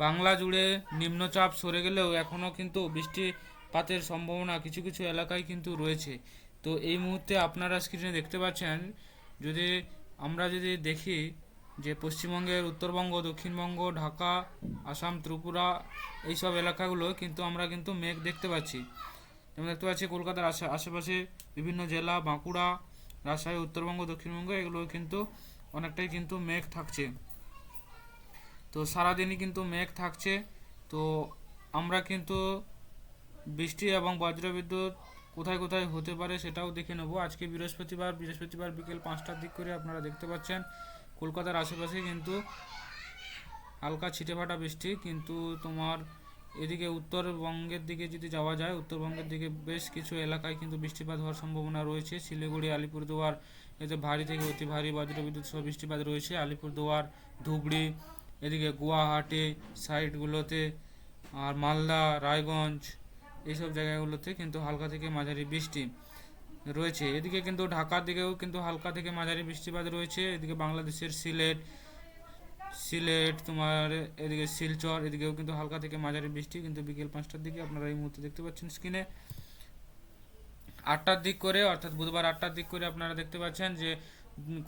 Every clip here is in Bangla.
বাংলা জুড়ে নিম্নচাপ সরে গেলেও এখনও কিন্তু বৃষ্টিপাতের সম্ভাবনা কিছু কিছু এলাকায় কিন্তু রয়েছে। তো এই মুহূর্তে আপনারা স্ক্রিনে দেখতে পাচ্ছেন, যদি আমরা যদি দেখি যে পশ্চিমবঙ্গের উত্তরবঙ্গ, দক্ষিণবঙ্গ, ঢাকা, আসাম, ত্রিপুরা এইসব এলাকাগুলো কিন্তু আমরা কিন্তু মেঘ দেখতে পাচ্ছি। যেমন দেখতে পাচ্ছি কলকাতার আশেপাশে বিভিন্ন জেলা, বাঁকুড়া, রাজশাহী, উত্তরবঙ্গ, দক্ষিণবঙ্গ এগুলো কিন্তু অনেকটাই কিন্তু মেঘ থাকছে। তো সারাদিনই কিন্তু মেঘ থাকছে। তো আমরা কিন্তু বৃষ্টি এবং বজ্রবিদ্যুৎ কোথায় কোথায় হতে পারে সেটাও দেখে নেব। আজকে বৃহস্পতিবার বিকেল 5টার দিক করে আপনারা দেখতে পাচ্ছেন কলকাতার আশেপাশে কিন্তু হালকা ছিটেফাটা বৃষ্টি। কিন্তু তোমার এদিকে উত্তরবঙ্গের দিকে যদি যাওয়া যায়, উত্তরবঙ্গের দিকে বেশ কিছু এলাকায় কিন্তু বৃষ্টিপাত হওয়ার সম্ভাবনা রয়েছে। শিলিগুড়ি, আলিপুরদুয়ার এতে ভারী থেকে অতি ভারী বজ্রবিদ্যুৎ সহ বৃষ্টিপাত রয়েছে। আলিপুরদুয়ার, ধুবড়ি, এদিকে গুয়াহাটি সাইডগুলোতে, আর মালদা, রায়গঞ্জ এইসব জায়গাগুলোতে কিন্তু হালকা থেকে মাঝারি বৃষ্টি রয়েছে। এদিকে কিন্তু ঢাকার দিকেও কিন্তু হালকা থেকে মাঝারি বৃষ্টিপাত রয়েছে। এদিকে বাংলাদেশের সিলেট তোমার এদিকে শিলচর এদিকেও কিন্তু হালকা থেকে মাঝারি বৃষ্টি কিন্তু বিকেল 5টার দিকে আপনারা এই মুহূর্তে দেখতে পাচ্ছেন স্ক্রিনে। 8টার দিক করে অর্থাৎ বুধবার 8টার দিক করে আপনারা দেখতে পাচ্ছেন যে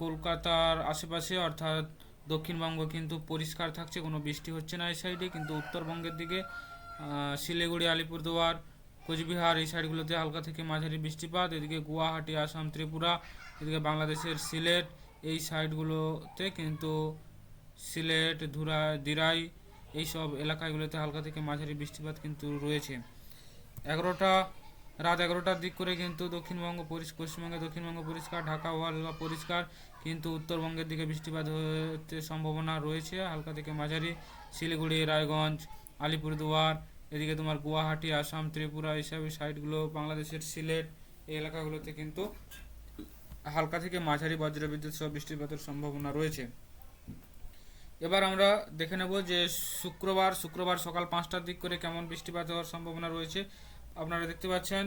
কলকাতার আশেপাশে অর্থাৎ দক্ষিণবঙ্গ কিন্তু পরিষ্কার থাকছে, কোনো বৃষ্টি হচ্ছে না এই সাইডে। কিন্তু উত্তরবঙ্গের দিকে শিলিগুড়ি, আলিপুরদুয়ার, কোচবিহার এই সাইডগুলোতে হালকা থেকে মাঝারি বৃষ্টিপাত। এদিকে গুয়াহাটি, আসাম, ত্রিপুরা, এদিকে বাংলাদেশের সিলেট এই সাইডগুলোতে কিন্তু সিলেট, দিরাই এইসব এলাকাগুলোতে হালকা থেকে মাঝারি বৃষ্টিপাত কিন্তু রয়েছে। এগারোটা রাত 11টার দিক করে কিন্তু পশ্চিমবঙ্গের দক্ষিণবঙ্গ পরিষ্কার, ঢাকা ও হালকা পরিষ্কার। কিন্তু উত্তরবঙ্গের দিকে বৃষ্টিপাত হতে সম্ভাবনা রয়েছে হালকা থেকে মাঝারি। শিলিগুড়ি, রায়গঞ্জ, আলিপুরদুয়ার এদিকে তোমার গুয়াহাটি, আসাম, ত্রিপুরা এইসব সাইডগুলো, বাংলাদেশের সিলেট এই এলাকাগুলোতে কিন্তু হালকা থেকে মাঝারি বজ্রবিদ্যুৎ সহ বৃষ্টিপাতের সম্ভাবনা রয়েছে। এবার আমরা দেখে নেব যে শুক্রবার সকাল 5টার দিক করে কেমন বৃষ্টিপাত হওয়ার সম্ভাবনা রয়েছে। আপনারা দেখতে পাচ্ছেন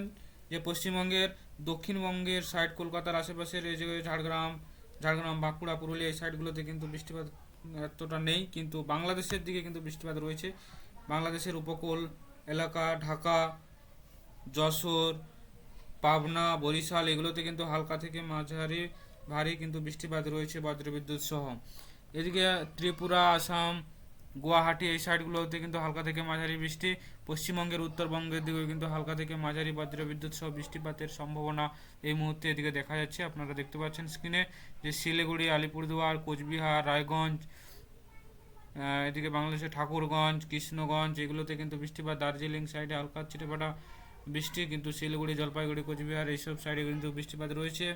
যে পশ্চিমবঙ্গের দক্ষিণবঙ্গের সাইড, কলকাতার আশেপাশের এই যে ঝাড়গ্রাম, বাঁকুড়া, পুরুলিয়া এই সাইডগুলোতে কিন্তু বৃষ্টিপাত এতটা নেই। কিন্তু বাংলাদেশের দিকে কিন্তু বৃষ্টিপাত রয়েছে। বাংলাদেশের উপকূল এলাকা, ঢাকা, যশোর, পাবনা, বরিশাল এগুলোতে কিন্তু হালকা থেকে মাঝারি ভারী কিন্তু বৃষ্টিপাত রয়েছে বজ্রবিদ্যুৎ সহ। এদিকে ত্রিপুরা, আসাম, গুয়াহাটি এই সাইডগুলোতে কিন্তু হালকা থেকে মাঝারি বৃষ্টি। পশ্চিমবঙ্গের উত্তরবঙ্গের দিকেও কিন্তু হালকা থেকে মাঝারি বজ্রবিদ্যুৎ সহ বৃষ্টিপাতের সম্ভাবনা এই মুহূর্তে এদিকে দেখা যাচ্ছে। আপনারা দেখতে পাচ্ছেন স্ক্রিনে যে শিলিগুড়ি, আলিপুরদুয়ার, কোচবিহার, রায়গঞ্জ, এদিকে বাংলাদেশের ঠাকুরগঞ্জ, কৃষ্ণগঞ্জ এগুলোতে কিন্তু বৃষ্টিপাত। দার্জিলিং সাইডে হালকা ছিটেফাটা বৃষ্টি, কিন্তু শিলিগুড়ি, জলপাইগুড়ি, কোচবিহার এইসব সাইডে কিন্তু বৃষ্টিপাত রয়েছে।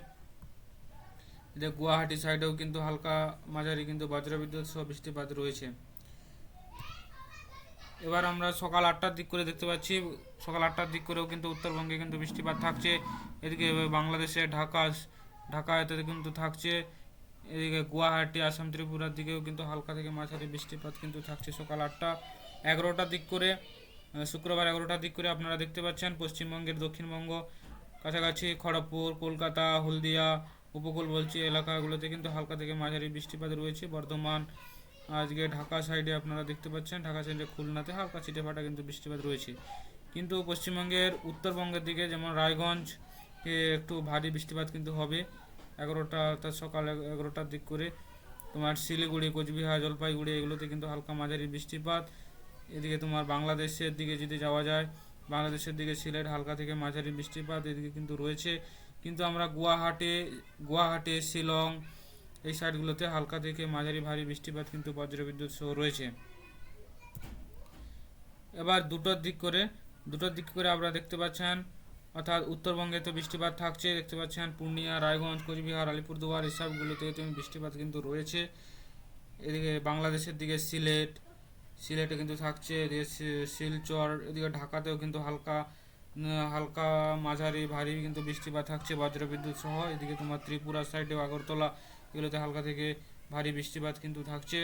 এদিকে গুয়াহাটি সাইডেও কিন্তু হালকা মাঝারি কিন্তু বজ্রবিদ্যুৎ সহ বৃষ্টিপাত রয়েছে। এবার আমরা সকাল 8টার দিক করে দেখতে পাচ্ছি, সকাল 8টার দিক করেও কিন্তু উত্তরবঙ্গে কিন্তু বৃষ্টিপাত থাকছে। এদিকে বাংলাদেশে ঢাকা এতে কিন্তু থাকছে। এদিকে গুয়াহাটি, আসাম, ত্রিপুরার দিকেও কিন্তু হালকা থেকে মাঝারি বৃষ্টিপাত কিন্তু থাকছে সকাল 8টা। 11টার দিক করে শুক্রবার 11টার দিক করে আপনারা দেখতে পাচ্ছেন পশ্চিমবঙ্গের দক্ষিণবঙ্গ কাছাকাছি খড়গপুর, কলকাতা, হলদিয়া উপকূলবর্তী এলাকাগুলোতে কিন্তু হালকা থেকে মাঝারি বৃষ্টিপাত রয়েছে। বর্ধমান, আজকে ঢাকা সাইডে আপনারা দেখতে পাচ্ছেন, ঢাকা সাইডে খুলনাতে হালকা ছিটেফাটা কিন্তু বৃষ্টিপাত রয়েছে। কিন্তু পশ্চিমবঙ্গের উত্তরবঙ্গের দিকে যেমন রায়গঞ্জ একটু ভারী বৃষ্টিপাত কিন্তু হবে 11টা অর্থাৎ সকাল 11টার দিক করে। তোমার শিলিগুড়ি, কোচবিহার, জলপাইগুড়ি এগুলোতে কিন্তু হালকা মাঝারি বৃষ্টিপাত। এদিকে তোমার বাংলাদেশের দিকে যদি যাওয়া যায়, বাংলাদেশের দিকে সিলেট হালকা থেকে মাঝারি বৃষ্টিপাত এদিকে কিন্তু রয়েছে। কিন্তু আমরা গুয়াহাটি, শিলং এই সাইডগুলোতে হালকা থেকে মাঝারি ভারী বৃষ্টিপাত কিন্তু বজ্রবিদ্যুৎ সহ রয়েছে। এবার দুটোর দিক করে আপনারা দেখতে পাচ্ছেন, অর্থাৎ উত্তরবঙ্গে তো বৃষ্টিপাত থাকছে দেখতে পাচ্ছেন, পূর্ণিয়া, রায়গঞ্জ, কোচবিহার, আলিপুরদুয়ার এসবগুলোতে বৃষ্টিপাত কিন্তু রয়েছে। এদিকে বাংলাদেশের দিকে সিলেটে কিন্তু থাকছে, এদিকে শিলচর, এদিকে ঢাকাতেও কিন্তু হালকা মাঝারি ভারী কিন্তু বৃষ্টিপাত থাকছে বজ্রবিদ্যুৎ সহ। এদিকে তোমার ত্রিপুরা সাইডে আগরতলা এগুলোতে হালকা থেকে ভারী বৃষ্টিপাত কিন্তু থাকছে।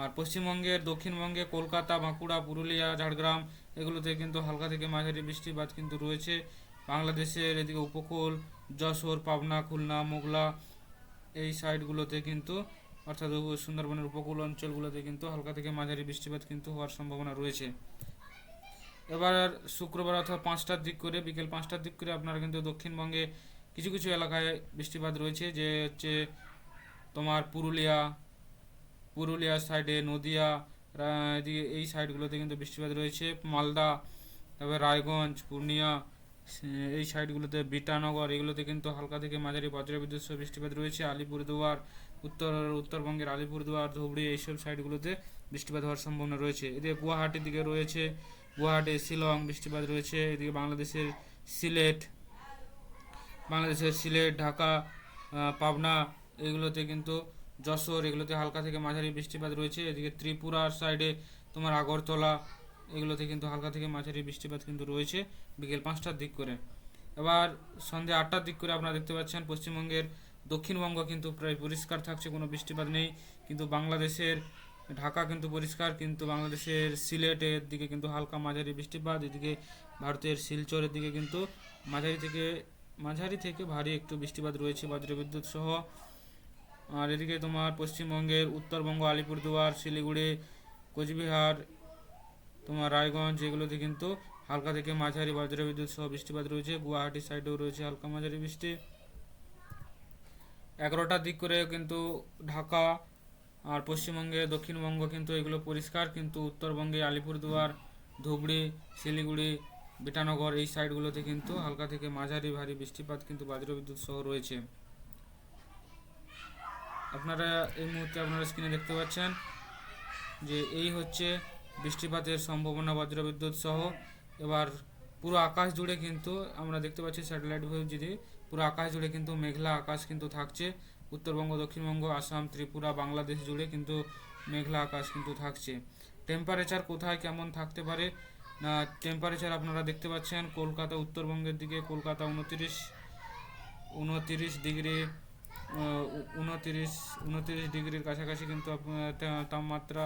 আর পশ্চিমবঙ্গের দক্ষিণবঙ্গে কলকাতা, বাঁকুড়া, পুরুলিয়া, ঝাড়গ্রাম এগুলোতে কিন্তু হালকা থেকে মাঝারি বৃষ্টিপাত কিন্তু রয়েছে। বাংলাদেশের এদিকে উপকূল যশোর, পাবনা, খুলনা, মোগলা এই সাইডগুলোতে কিন্তু অর্থাৎ সুন্দরবনের উপকূল অঞ্চলগুলোতে কিন্তু হালকা থেকে মাঝারি বৃষ্টিপাত কিন্তু হওয়ার সম্ভাবনা রয়েছে। এবার শুক্রবার অর্থাৎ 5টার দিক করে, বিকেল 5টার দিক করে আপনারা কিন্তু দক্ষিণবঙ্গে কিছু কিছু এলাকায় বৃষ্টিপাত রয়েছে, যে হচ্ছে তোমার পুরুলিয়া সাইডে, নদিয়া, এদিকে এই সাইডগুলোতে কিন্তু বৃষ্টিপাত রয়েছে। মালদা, তারপরে রায়গঞ্জ, পূর্ণিয়া, এই সাইডগুলোতে, বিটানগর, এগুলোতে কিন্তু হালকা থেকে মাঝারি বজ্রবিদ্যুৎ সহ বৃষ্টিপাত রয়েছে। আলিপুরদুয়ার, উত্তরবঙ্গের আলিপুরদুয়ার, ধুবড়ি, এইসব সাইডগুলোতে বৃষ্টিপাত হওয়ার সম্ভাবনা রয়েছে। এদিকে গুয়াহাটির দিকে রয়েছে, গুয়াহাটি, শিলং বৃষ্টিপাত রয়েছে। এদিকে বাংলাদেশের সিলেট, ঢাকা, পাবনা, এগুলোতে কিন্তু যশোর, এগুলোতে হালকা থেকে মাঝারি বৃষ্টিপাত রয়েছে। এদিকে ত্রিপুরার সাইডে তোমার আগরতলা, এগুলোতে কিন্তু হালকা থেকে মাঝারি বৃষ্টিপাত কিন্তু রয়েছে বিকেল 5টার দিক করে। এবার সন্ধ্যে 8টার দিক করে আপনারা দেখতে পাচ্ছেন পশ্চিমবঙ্গের দক্ষিণবঙ্গ কিন্তু প্রায় পরিষ্কার থাকছে, কোনো বৃষ্টিপাত নেই। কিন্তু বাংলাদেশের ঢাকা কিন্তু পরিষ্কার, কিন্তু বাংলাদেশের সিলেটের দিকে কিন্তু হালকা মাঝারি বৃষ্টিপাত। এদিকে ভারতের শিলচরের দিকে কিন্তু মাঝারি থেকে ভারী একটু বৃষ্টিপাত রয়েছে বজ্রবিদ্যুৎ সহ। আর এদিকে তোমার পশ্চিমবঙ্গের উত্তরবঙ্গ, আলিপুরদুয়ার, শিলিগুড়ি, কোচবিহার, তোমার রায়গঞ্জ, এগুলোতে কিন্তু হালকা থেকে মাঝারি বজ্রবিদ্যুৎ সহ বৃষ্টিপাত রয়েছে। গুয়াহাটি সাইডেও রয়েছে হালকা মাঝারি বৃষ্টি। 11টার দিক করে কিন্তু ঢাকা আর পশ্চিমবঙ্গে দক্ষিণবঙ্গ কিন্তু এগুলো পরিষ্কার, কিন্তু উত্তরবঙ্গে আলিপুরদুয়ার, ধুবড়ি, শিলিগুড়ি, বিটানগর, এই সাইডগুলোতে কিন্তু হালকা থেকে মাঝারি ভারী বৃষ্টিপাত কিন্তু বজ্রবিদ্যুৎ সহ রয়েছে। আপনারা এই মুহূর্তে আপনারা স্ক্রিনে দেখতে পাচ্ছেন যে এই হচ্ছে বৃষ্টিপাতের সম্ভাবনা বজ্রবিদ্যুৎ সহ। এবার পুরো আকাশ জুড়ে কিন্তু আমরা দেখতে পাচ্ছি স্যাটেলাইট ভিউ, যদি পুরো আকাশ জুড়ে কিন্তু মেঘলা আকাশ কিন্তু থাকছে। উত্তরবঙ্গ, দক্ষিণবঙ্গ, আসাম, ত্রিপুরা, বাংলাদেশ জুড়ে কিন্তু মেঘলা আকাশ কিন্তু থাকছে। টেম্পারেচার কোথায় কেমন থাকতে পারে না, টেম্পারেচার আপনারা দেখতে পাচ্ছেন কলকাতা, উত্তরবঙ্গের দিকে কলকাতা 29 ডিগ্রি, 29 ডিগ্রির কাছাকাছি কিন্তু তাপমাত্রা,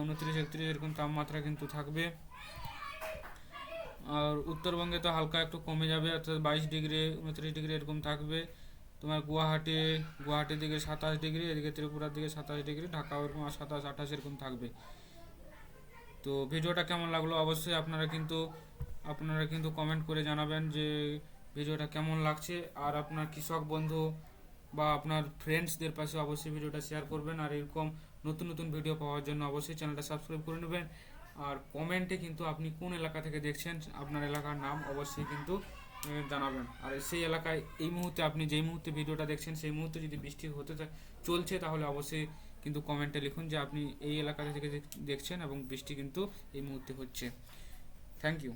29-31 এরকম তাপমাত্রা কিন্তু থাকবে। আর উত্তরবঙ্গে তো হালকা একটু কমে যাবে, অর্থাৎ 22 ডিগ্রি, 29 ডিগ্রি এরকম থাকবে। তোমার গুয়াহাটির দিকে 27 ডিগ্রি, এদিকে ত্রিপুরার দিকে 27 ডিগ্রি, ঢাকা এরকম 27-28 এরকম থাকবে। তো ভিডিওটা কেমন লাগলো অবশ্যই আপনারা কিন্তু কমেন্ট করে জানাবেন যে ভিডিওটা কেমন লাগছে। আর আপনার কৃষক বন্ধু বা আপনার ফ্রেন্ডসদের পাশে অবশ্যই ভিডিওটা শেয়ার করবেন। আর এরকম নতুন নতুন ভিডিও পাওয়ার জন্য অবশ্যই চ্যানেলটা সাবস্ক্রাইব করে নেবেন। আর কমেন্টে কিন্তু আপনি কোন এলাকা থেকে দেখছেন, আপনার এলাকার নাম অবশ্যই কিন্তু জানাবেন। আর সেই এলাকায় এই মুহূর্তে আপনি যেই মুহূর্তে ভিডিওটা দেখছেন সেই মুহূর্তে যদি বৃষ্টি চলছে, তাহলে অবশ্যই কিন্তু কমেন্টে লিখুন যে আপনি এই এলাকা থেকে দেখছেন এবং বৃষ্টি কিন্তু এই মুহূর্তে হচ্ছে। Thank you.